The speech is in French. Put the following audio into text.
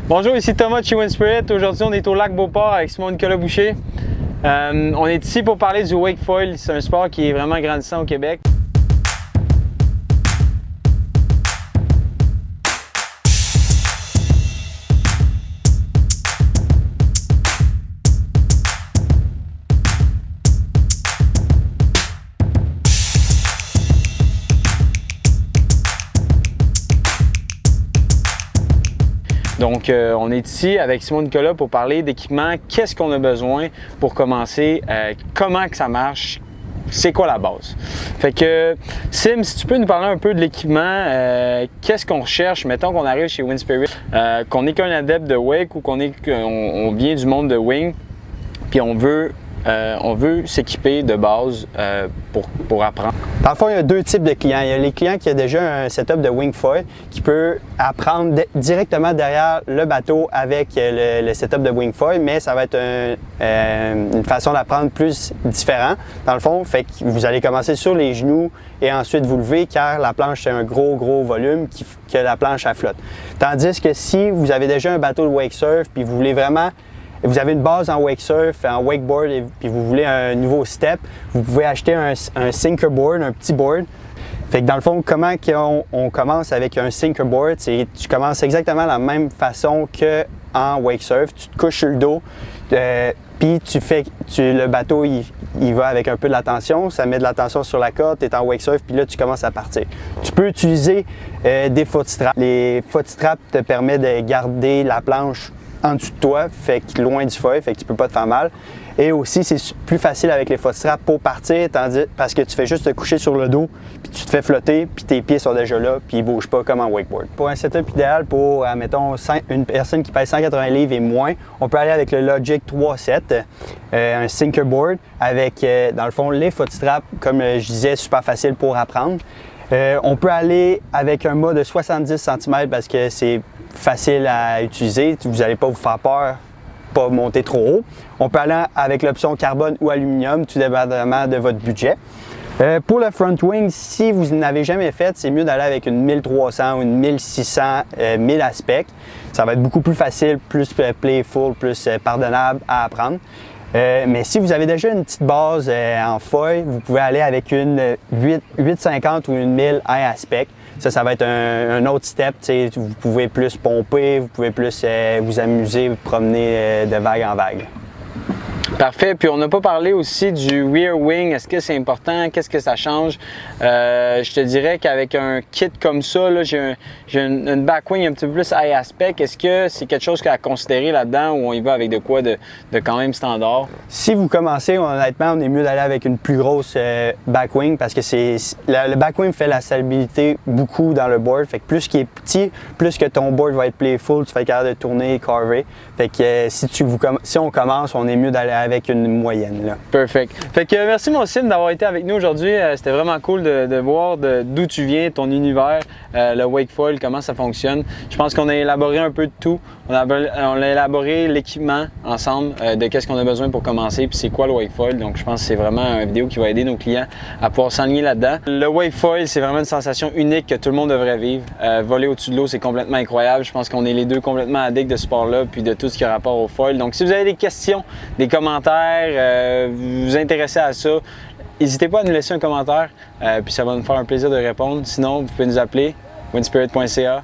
Bonjour, ici Thomas de chez Winspirit. Aujourd'hui, on est au lac Beauport avec Simon-Nicolas Boucher. On est ici pour parler du wake foil. C'est un sport qui est vraiment grandissant au Québec. Donc, on est ici avec Simon-Nicolas pour parler d'équipement, qu'est-ce qu'on a besoin pour commencer, comment que ça marche, c'est quoi la base. Fait que, Sim, si tu peux nous parler un peu de l'équipement, qu'est-ce qu'on recherche, mettons qu'on arrive chez Winspirit, qu'on n'est qu'un adepte de wake ou qu'on vient du monde de wing, puis on veut s'équiper de base pour apprendre. Dans le fond, il y a deux types de clients. Il y a les clients qui ont déjà un setup de wing foil qui peut apprendre directement derrière le bateau avec le setup de wing foil, mais ça va être une façon d'apprendre plus différente. Dans le fond, fait que vous allez commencer sur les genoux et ensuite vous lever car la planche c'est un gros volume que la planche à flotte. Tandis que si vous avez déjà un bateau de wake surf puis vous voulez vraiment vous avez une base en wake surf, en wakeboard, et puis vous voulez un nouveau step, vous pouvez acheter un sinker board, un petit board. Fait que dans le fond, comment on commence avec un sinker board, c'est tu commences exactement de la même façon qu'en wake surf. Tu te couches sur le dos, puis le bateau il va avec un peu de la tension, ça met de la tension sur la corde, tu es en wake surf, puis là tu commences à partir. Tu peux utiliser des foot straps. Les foot straps te permettent de garder la planche en dessous de toi, fait que loin du foil, fait que tu peux pas te faire mal. Et aussi, c'est plus facile avec les foot straps pour partir, parce que tu fais juste te coucher sur le dos, puis tu te fais flotter, puis tes pieds sont déjà là, puis ils bougent pas comme en wakeboard. Pour un setup idéal pour, admettons, une personne qui pèse 180 livres et moins, on peut aller avec le Logic 3.7, un sinker board, avec, dans le fond, les foot straps, comme je disais, super facile pour apprendre. On peut aller avec un mât de 70 cm parce que c'est facile à utiliser, vous n'allez pas vous faire peur, pas monter trop haut. On peut aller avec l'option carbone ou aluminium, tout dépendamment de votre budget. Pour le front wing, si vous n'avez jamais fait, c'est mieux d'aller avec une 1300 ou une 1600 1000 aspects. Ça va être beaucoup plus facile, plus playful, plus pardonnable à apprendre. Mais si vous avez déjà une petite base en foil, vous pouvez aller avec une 850 ou une 1000 high aspect. Ça va être un autre step. Vous pouvez plus pomper, vous pouvez plus vous amuser, vous promener de vague en vague. Parfait. Puis on n'a pas parlé aussi du rear wing. Est-ce que c'est important? Qu'est-ce que ça change? Je te dirais qu'avec un kit comme ça, j'ai une back wing un petit peu plus high aspect. Est-ce que c'est quelque chose à considérer là-dedans ou on y va avec de quoi de quand même standard? Si vous commencez, honnêtement, on est mieux d'aller avec une plus grosse back wing parce que le back wing fait la stabilité beaucoup dans le board. Fait que plus qu'il est petit, plus que ton board va être playful, tu vas être capable de tourner, carver. Fait que si on commence, on est mieux d'aller avec une moyenne. Là. Perfect. Fait que merci mon Sim d'avoir été avec nous aujourd'hui. C'était vraiment cool de voir d'où tu viens, ton univers, le wake foil, comment ça fonctionne. Je pense qu'on a élaboré un peu de tout. On a élaboré l'équipement ensemble de qu'est-ce qu'on a besoin pour commencer puis c'est quoi le wake foil. Donc je pense que c'est vraiment une vidéo qui va aider nos clients à pouvoir s'enligner là-dedans. Le wake foil, c'est vraiment une sensation unique que tout le monde devrait vivre. Voler au-dessus de l'eau, c'est complètement incroyable. Je pense qu'on est les deux complètement addicts de ce sport-là puis de tout ce qui a rapport au foil. Donc si vous avez des questions, des commentaires, vous vous intéressez à ça, n'hésitez pas à nous laisser un commentaire, puis ça va nous faire un plaisir de répondre. Sinon, vous pouvez nous appeler winspirit.ca.